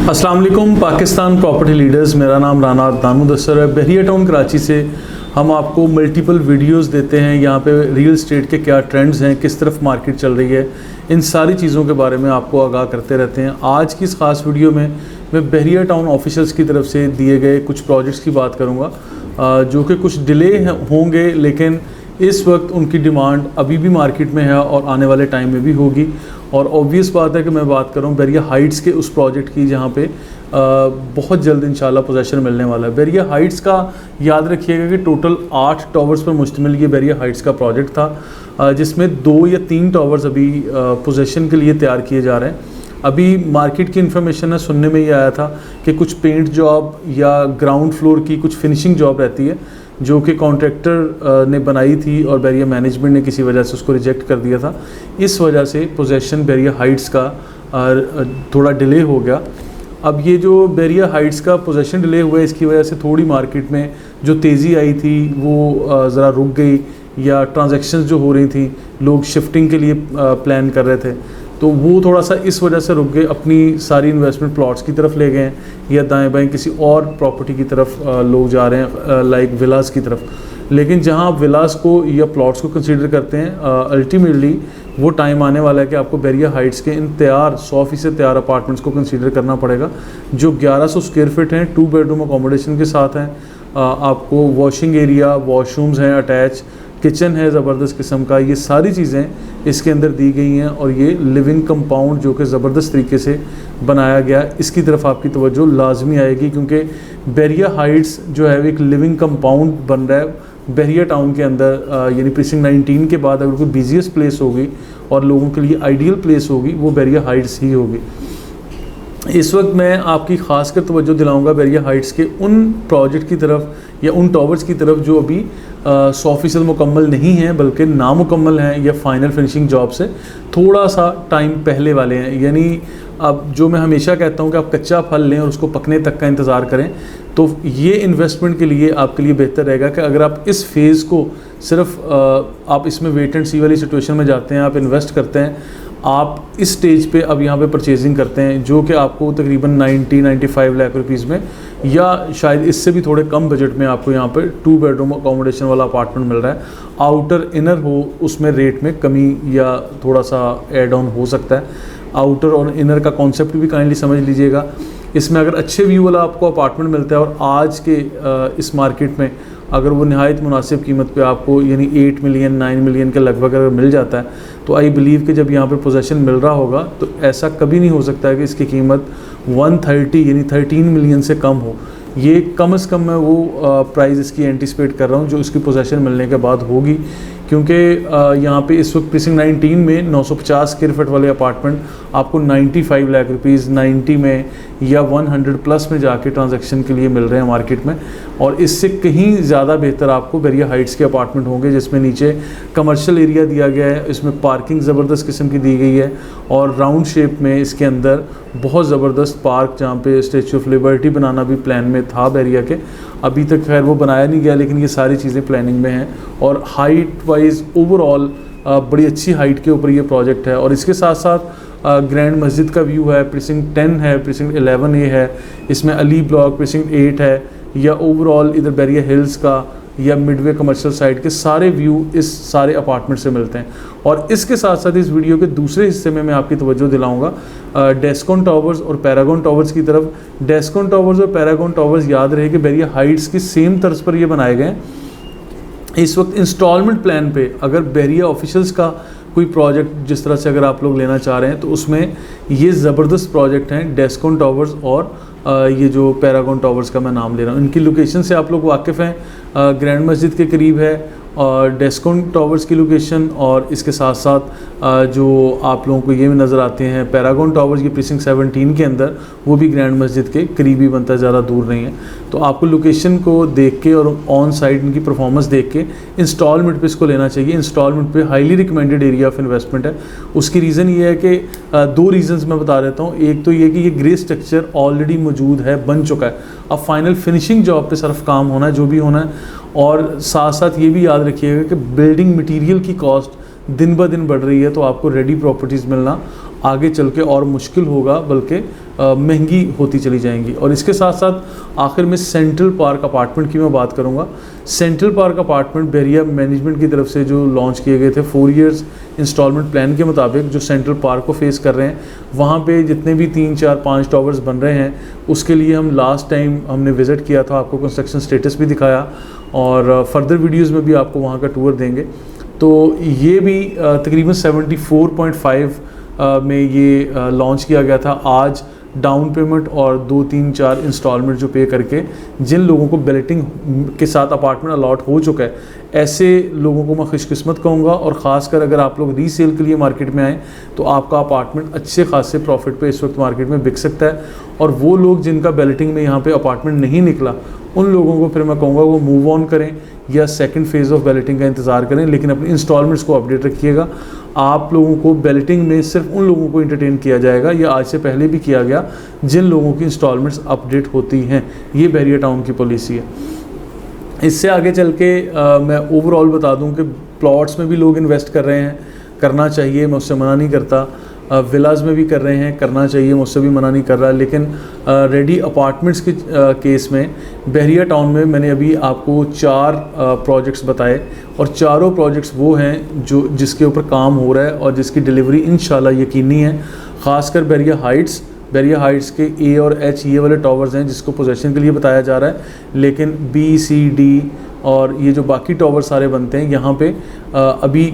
अस्सलाम वालेकुम Pakistan property leaders, मेरा नाम राना अदनान मुदस्सर है। बहरिया टाउन कराची से हम आपको मल्टीपल वीडियोस देते हैं। यहाँ पे रियल एस्टेट के क्या ट्रेंड्स हैं, किस तरफ मार्केट चल रही है, इन सारी चीज़ों के बारे में आपको आगाह करते रहते हैं। आज की इस ख़ास वीडियो में मैं बहरिया टाउन ऑफिशियल्स की तरफ से दिए गए कुछ प्रोजेक्ट्स की बात करूँगा, जो कि कुछ डिले होंगे, लेकिन इस वक्त उनकी डिमांड अभी भी मार्केट में है और आने वाले टाइम में भी होगी। और ऑब्वियस बात है कि मैं बात कर रहा हूँ बहरिया हाइट्स के उस प्रोजेक्ट की, जहाँ पे बहुत जल्द इंशाल्लाह पोजेशन मिलने वाला है। बहरिया हाइट्स का याद रखिएगा कि टोटल 8 टावर्स पर मुश्तमिल ये बहरिया हाइट्स का प्रोजेक्ट था, जिसमें 2 या 3 टावर्स अभी पोजेशन के लिए तैयार किए जा रहे हैं। अभी मार्केट की इन्फॉर्मेशन है, सुनने में ये आया था कि कुछ पेंट जॉब या ग्राउंड फ्लोर की कुछ फिनिशिंग जॉब रहती है, जो कि कॉन्ट्रैक्टर ने बनाई थी और बहरिया मैनेजमेंट ने किसी वजह से उसको रिजेक्ट कर दिया था। इस वजह से पोजेशन बहरिया हाइट्स का थोड़ा डिले हो गया। अब ये जो बहरिया हाइट्स का पोजेशन डिले हुआ है, इसकी वजह से थोड़ी मार्केट में जो तेज़ी आई थी वो ज़रा रुक गई, या ट्रांजैक्शंस जो हो रही थी, लोग शिफ्टिंग के लिए प्लान कर रहे थे, तो वो थोड़ा सा इस वजह से रुक गए, अपनी सारी इन्वेस्टमेंट प्लॉट्स की तरफ ले गए हैं, या दाएं बाएं किसी और प्रॉपर्टी की तरफ लोग जा रहे हैं, लाइक विलास की तरफ। लेकिन जहां आप विलास को या प्लॉट्स को कंसीडर करते हैं, अल्टीमेटली वो टाइम आने वाला है कि आपको बहरिया हाइट्स के इन तैयार 100% तैयार अपार्टमेंट्स को कंसीडर करना पड़ेगा, जो 1100 स्क्वायर फीट हैं, 2 बेडरूम अकोमोडेशन के साथ हैं। आपको वॉशिंग एरिया, वॉशरूम्स हैं अटैच, किचन है ज़बरदस्त किस्म का, ये सारी चीज़ें इसके अंदर दी गई हैं। और ये लिविंग कंपाउंड जो कि ज़बरदस्त तरीके से बनाया गया, इसकी तरफ आपकी तवज्जो लाजमी आएगी, क्योंकि बहरिया हाइट्स जो है एक लिविंग कंपाउंड बन रहा है बहरिया टाउन के अंदर। यानी प्रीसिंक्ट 19 के बाद अगर कोई बिजीएस्ट प्लेस होगी और लोगों के लिए आइडियल प्लेस होगी, वो बहरिया हाइट्स ही होगी। इस वक्त मैं आपकी ख़ास कर तवज्जो दिलाऊंगा बहरिया हाइट्स के उन प्रोजेक्ट की तरफ या उन टावर्स की तरफ जो अभी 100% मुकम्मल नहीं हैं, बल्कि नामुकम्मल हैं या फाइनल फिनिशिंग जॉब से थोड़ा सा टाइम पहले वाले हैं। यानी अब जो मैं हमेशा कहता हूं कि आप कच्चा फल लें और उसको पकने तक का इंतज़ार करें, तो ये इन्वेस्टमेंट के लिए आपके लिए बेहतर रहेगा कि अगर आप इस फेज़ को सिर्फ आप इसमें वेट एंड सी वाली सिचुएशन में जाते हैं, आप इन्वेस्ट करते हैं, आप इस स्टेज पे अब यहाँ पे परचेजिंग करते हैं, जो कि आपको तकरीबन 90-95 लाख रुपीज़ में, या शायद इससे भी थोड़े कम बजट में आपको यहाँ पे 2 बेडरूम अकोमोडेशन वाला अपार्टमेंट मिल रहा है। आउटर इनर हो, उसमें रेट में कमी या थोड़ा सा एड ऑन हो सकता है। आउटर और इनर का कॉन्सेप्ट भी काइंडली समझ लीजिएगा। इसमें अगर अच्छे व्यू वाला आपको अपार्टमेंट मिलता है और आज के इस मार्केट में अगर वो नहायत मुनासिब कीमत पे आपको यानी 8 मिलियन 9 मिलियन के लगभग अगर मिल जाता है, तो आई बिलीव कि जब यहाँ पे पोजेशन मिल रहा होगा तो ऐसा कभी नहीं हो सकता है कि इसकी कीमत 130 यानी 13 मिलियन से कम हो। ये कम से कम मैं वो प्राइस इसकी एंटिसिपेट कर रहा हूँ जो इसकी पोजेशन मिलने के बाद होगी, क्योंकि यहाँ पे इस वक्त प्रीसिंक्ट 19 में 950 स्क्वायर फीट वाले अपार्टमेंट आपको 95 लाख रुपीज़ 90 में या 100 प्लस में जाके ट्रांजैक्शन के लिए मिल रहे हैं मार्केट में। और इससे कहीं ज़्यादा बेहतर आपको बहरिया हाइट्स के अपार्टमेंट होंगे, जिसमें नीचे कमर्शियल एरिया दिया गया है, इसमें पार्किंग ज़बरदस्त किस्म की दी गई है, और राउंड शेप में इसके अंदर बहुत ज़बरदस्त पार्क, जहाँ पे स्टैचू ऑफ लिबर्टी बनाना भी प्लान में था बहरिया के, अभी तक खैर वो बनाया नहीं गया, लेकिन ये सारी चीज़ें प्लानिंग में हैं। और हाइट वाइज ओवरऑल बड़ी अच्छी हाइट के ऊपर ये प्रोजेक्ट है। और इसके साथ साथ ग्रैंड मस्जिद का व्यू है, प्रीसिंक्ट 10 है, प्रीसिंक्ट 11A है, इसमें अली ब्लॉक प्रीसिंक्ट 8 है, या ओवरऑल इधर बहरिया हिल्स का या मिडवे कमर्शियल साइड के सारे व्यू इस सारे अपार्टमेंट से मिलते हैं। और इसके साथ साथ इस वीडियो के दूसरे हिस्से में मैं आपकी तवज्जो दिलाऊंगा डेस्कॉन टावर्स और पैरागॉन टावर्स की तरफ। डेस्कॉन टावर्स और पैरागॉन टावर्स याद रहे कि बहरिया हाइट्स की सेम तर्ज पर ये बनाए गए हैं। इस वक्त इंस्टॉलमेंट प्लान पे अगर बहरिया ऑफिशियल्स का कोई प्रोजेक्ट जिस तरह से अगर आप लोग लेना चाह रहे हैं, तो उसमें ये ज़बरदस्त प्रोजेक्ट हैं डेस्कॉन टावर्स और ये जो पैरागॉन टावर्स का मैं नाम ले रहा हूँ। इनकी लोकेशन से आप लोग वाकिफ़ हैं, ग्रैंड मस्जिद के करीब है और डेस्कॉन टावर्स की लोकेशन, और इसके साथ साथ जो आप लोगों को ये भी नज़र आते हैं पैरागॉन टावर्स, ये प्रीसिंक्ट 17 के अंदर, वो भी ग्रैंड मस्जिद के करीबी बनता है, ज़्यादा दूर नहीं है। तो आपको लोकेशन को देख के और ऑन साइड इनकी परफॉर्मेंस देख के इंस्टॉलमेंट पे इसको लेना चाहिए। इंस्टॉलमेंट पे highly recommended area of investment है। उसकी रीज़न ये है कि 2 रीज़न्स मैं बता देता हूँ। एक तो ये कि ये ग्रे स्ट्रक्चर ऑलरेडी मौजूद है, बन चुका है, अब फाइनल फिनिशिंग जॉब पे सिर्फ काम होना है जो भी होना है। और साथ साथ ये भी याद रखिएगा कि बिल्डिंग मटेरियल की कॉस्ट दिन ब दिन बढ़ रही है, तो आपको रेडी प्रॉपर्टीज़ मिलना आगे चल के और मुश्किल होगा, बल्कि महंगी होती चली जाएंगी। और इसके साथ साथ आखिर में सेंट्रल पार्क अपार्टमेंट की मैं बात करूंगा। सेंट्रल पार्क अपार्टमेंट बहरिया मैनेजमेंट की तरफ से जो लॉन्च किए गए थे 4 इयर्स इंस्टॉलमेंट प्लान के मुताबिक, जो सेंट्रल पार्क को फेस कर रहे हैं, वहाँ पे जितने भी 3, 4, 5 टावर्स बन रहे हैं, उसके लिए हम लास्ट टाइम हमने विज़िट किया था, आपको कंस्ट्रक्शन स्टेटस भी दिखाया और फर्दर वीडियोज़ में भी आपको वहाँ का टूर देंगे। तो ये भी तकरीबन 74.5 में ये लॉन्च किया गया था। आज डाउन पेमेंट और 2, 3, 4 इंस्टॉलमेंट जो पे करके जिन लोगों को बैलेटिंग के साथ अपार्टमेंट अलॉट हो चुका है, ऐसे लोगों को मैं खुशकिस्मत कहूँगा। और ख़ासकर अगर आप लोग रीसेल के लिए मार्केट में आएँ तो आपका अपार्टमेंट अच्छे खासे प्रॉफिट पे इस वक्त मार्केट में बिक सकता है। और वो लोग जिनका बैलेटिंग में यहाँ पे अपार्टमेंट नहीं निकला, उन लोगों को फिर मैं कहूँगा वो मूव ऑन करें या सेकंड फेज़ ऑफ बैलेटिंग का इंतज़ार करें, लेकिन अपनी इंस्टॉलमेंट्स को अपडेट रखिएगा। आप लोगों को बैलेटिंग में सिर्फ उन लोगों को इंटरटेन किया जाएगा, या आज से पहले भी किया गया, जिन लोगों की इंस्टॉलमेंट्स अपडेट होती हैं। ये बहरिया टाउन की पॉलिसी है। इससे आगे चल के मैं ओवरऑल बता दूं कि प्लॉट्स में भी लोग इन्वेस्ट कर रहे हैं, करना चाहिए, मैं उससे मना नहीं करता। विलाज में भी कर रहे हैं, करना चाहिए, मुझसे भी मना नहीं कर रहा। लेकिन रेडी अपार्टमेंट्स के केस में बहरिया टाउन में मैंने अभी आपको 4 प्रोजेक्ट्स बताए, और चारों प्रोजेक्ट्स वो हैं जो जिसके ऊपर काम हो रहा है और जिसकी डिलीवरी इंशाल्लाह यकीनी है। ख़ासकर बहरिया हाइट्स के ए और एच ये वाले टावर्स हैं जिसको पोजेशन के लिए बताया जा रहा है, लेकिन बी, सी, डी और ये जो बाकी टावर सारे बनते हैं, यहाँ पे अभी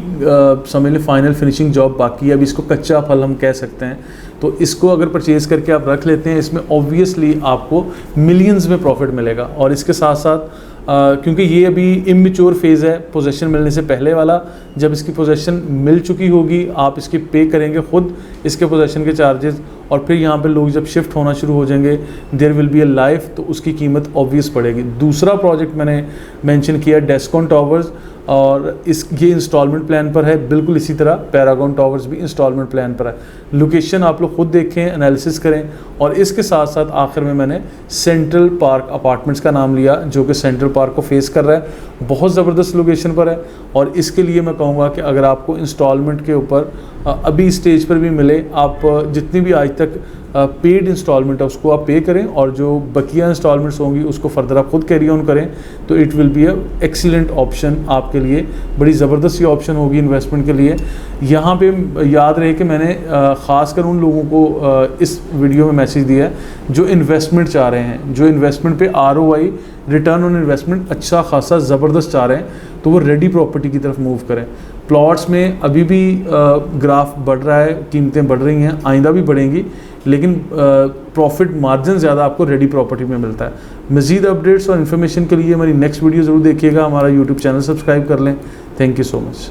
समझ लें फाइनल फिनिशिंग जॉब बाकी है। अभी इसको कच्चा फल हम कह सकते हैं। तो इसको अगर परचेज़ करके आप रख लेते हैं, इसमें ऑब्वियसली आपको मिलियंस में प्रॉफिट मिलेगा। और इसके साथ साथ क्योंकि ये अभी इमेच्योर फेज़ है पोजेशन मिलने से पहले वाला, जब इसकी पोजेशन मिल चुकी होगी आप इसकी पे करेंगे खुद इसके पोजेशन के चार्जेस, और फिर यहाँ पे लोग जब शिफ्ट होना शुरू हो जाएंगे, there will be a life, तो उसकी कीमत ऑब्वियस पड़ेगी। दूसरा प्रोजेक्ट मैंने मेंशन किया डेस्कॉन टावर्स, और ये इंस्टॉलमेंट प्लान पर है। बिल्कुल इसी तरह पैरागॉन टावर्स भी इंस्टॉलमेंट प्लान पर है। लोकेशन आप लोग खुद देखें, एनालिसिस करें। और इसके साथ साथ आखिर में मैंने सेंट्रल पार्क अपार्टमेंट्स का नाम लिया, जो कि सेंट्रल पार्क को फेस कर रहा है, बहुत ज़बरदस्त लोकेशन पर है। और इसके लिए मैं कहूँगा कि अगर आपको इंस्टॉलमेंट के ऊपर अभी स्टेज पर भी मिले, आप जितनी भी आज तक पेड इंस्टॉलमेंट है उसको आप पे करें, और जो बकिया इंस्टॉलमेंट्स होंगी उसको फर्दर आप खुद कैरी ऑन करें, तो it will be a excellent option आपके लिए। बड़ी ज़बरदस्त ये ऑप्शन होगी इन्वेस्टमेंट के लिए। यहाँ पे याद रहे कि मैंने ख़ासकर उन लोगों को इस वीडियो में मैसेज दिया है जो इन्वेस्टमेंट चाह रहे हैं, जो इन्वेस्टमेंट पे ROI रिटर्न ऑन इन्वेस्टमेंट अच्छा खासा ज़बरदस्त चाह रहे हैं, तो वो रेडी प्रॉपर्टी की तरफ मूव करें। प्लॉट्स में अभी भी ग्राफ बढ़ रहा है, कीमतें बढ़ रही हैं, आइंदा भी बढ़ेंगी, लेकिन प्रॉफिट मार्जिन ज़्यादा आपको रेडी प्रॉपर्टी में मिलता है। मज़ीद अपडेट्स और इन्फॉर्मेशन के लिए हमारी नेक्स्ट वीडियो ज़रूर देखिएगा, हमारा यूट्यूब चैनल सब्सक्राइब कर लें। Thank you so much.